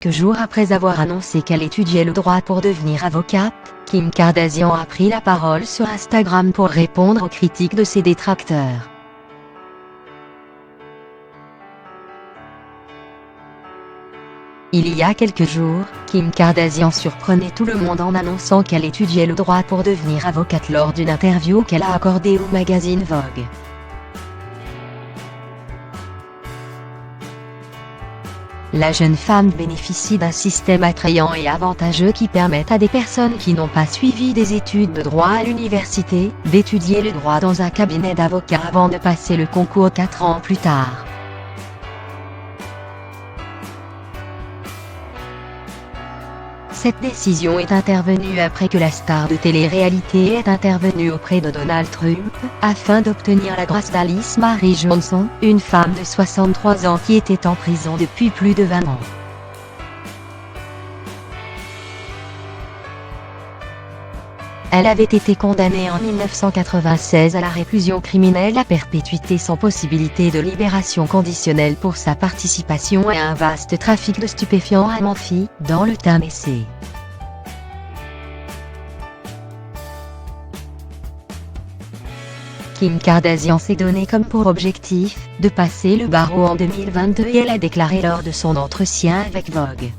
Quelques jours après avoir annoncé qu'elle étudiait le droit pour devenir avocate, Kim Kardashian a pris la parole sur Instagram pour répondre aux critiques de ses détracteurs. Il y a quelques jours, Kim Kardashian surprenait tout le monde en annonçant qu'elle étudiait le droit pour devenir avocate lors d'une interview qu'elle a accordée au magazine Vogue. La jeune femme bénéficie d'un système attrayant et avantageux qui permet à des personnes qui n'ont pas suivi des études de droit à l'université, d'étudier le droit dans un cabinet d'avocats avant de passer le concours 4 ans plus tard. Cette décision est intervenue après que la star de télé-réalité est intervenue auprès de Donald Trump, afin d'obtenir la grâce d'Alice Marie Johnson, une femme de 63 ans qui était en prison depuis plus de 20 ans. Elle avait été condamnée en 1996 à la réclusion criminelle à perpétuité sans possibilité de libération conditionnelle pour sa participation à un vaste trafic de stupéfiants à Memphis, dans le Tennessee. Kim Kardashian s'est donné comme pour objectif de passer le barreau en 2022 et elle a déclaré lors de son entretien avec Vogue.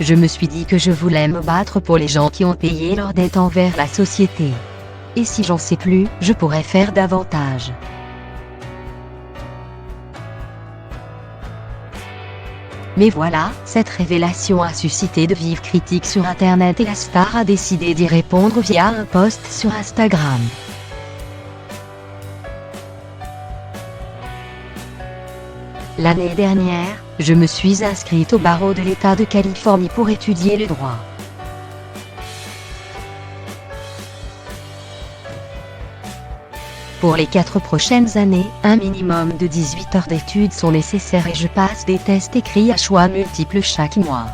Je me suis dit que je voulais me battre pour les gens qui ont payé leur dette envers la société. Et si j'en sais plus, je pourrais faire davantage. Mais voilà, cette révélation a suscité de vives critiques sur Internet et la star a décidé d'y répondre via un post sur Instagram. L'année dernière, je me suis inscrite au barreau de l'État de Californie pour étudier le droit. Pour les 4 prochaines années, un minimum de 18 heures d'études sont nécessaires et je passe des tests écrits à choix multiples chaque mois.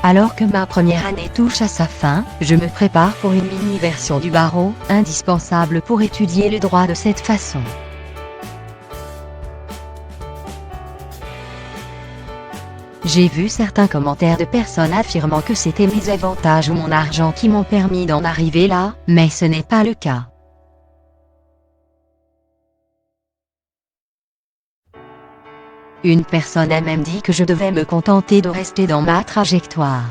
Alors que ma première année touche à sa fin, je me prépare pour une mini-version du barreau, indispensable pour étudier le droit de cette façon. J'ai vu certains commentaires de personnes affirmant que c'était mes avantages ou mon argent qui m'ont permis d'en arriver là, mais ce n'est pas le cas. Une personne a même dit que je devais me contenter de rester dans ma trajectoire.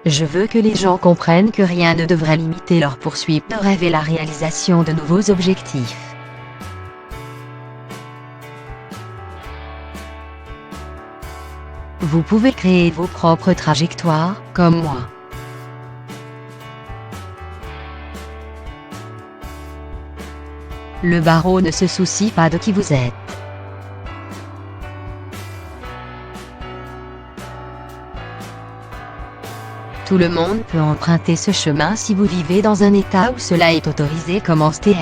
Je veux que les gens comprennent que rien ne devrait limiter leur poursuite de rêve et la réalisation de nouveaux objectifs. Vous pouvez créer vos propres trajectoires, comme moi. Le barreau ne se soucie pas de qui vous êtes. Tout le monde peut emprunter ce chemin si vous vivez dans un état où cela est autorisé comme en STL.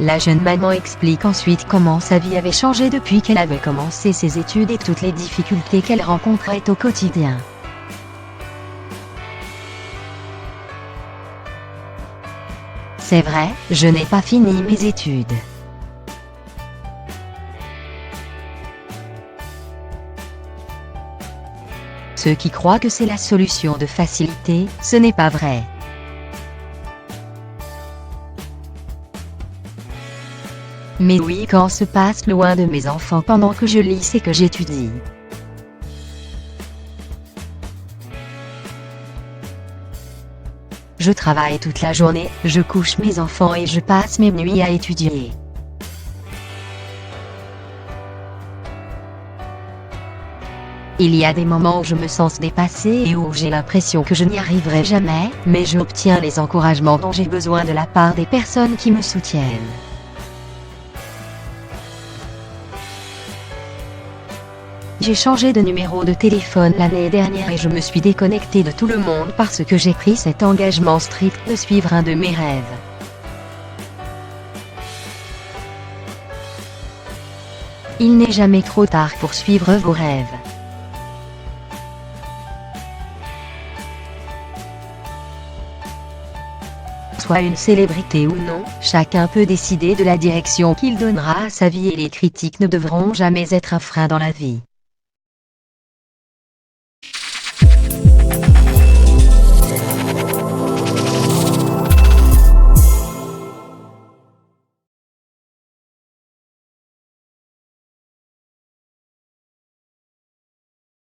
La jeune maman explique ensuite comment sa vie avait changé depuis qu'elle avait commencé ses études et toutes les difficultés qu'elle rencontrait au quotidien. C'est vrai, je n'ai pas fini mes études. Ceux qui croient que c'est la solution de facilité, ce n'est pas vrai. Mais oui, quand se passe loin de mes enfants pendant que je lis et que j'étudie. Je travaille toute la journée, je couche mes enfants et je passe mes nuits à étudier. Il y a des moments où je me sens dépassée et où j'ai l'impression que je n'y arriverai jamais, mais j'obtiens les encouragements dont j'ai besoin de la part des personnes qui me soutiennent. J'ai changé de numéro de téléphone l'année dernière et je me suis déconnectée de tout le monde parce que j'ai pris cet engagement strict de suivre un de mes rêves. Il n'est jamais trop tard pour suivre vos rêves. Soit une célébrité ou non, chacun peut décider de la direction qu'il donnera à sa vie et les critiques ne devront jamais être un frein dans la vie.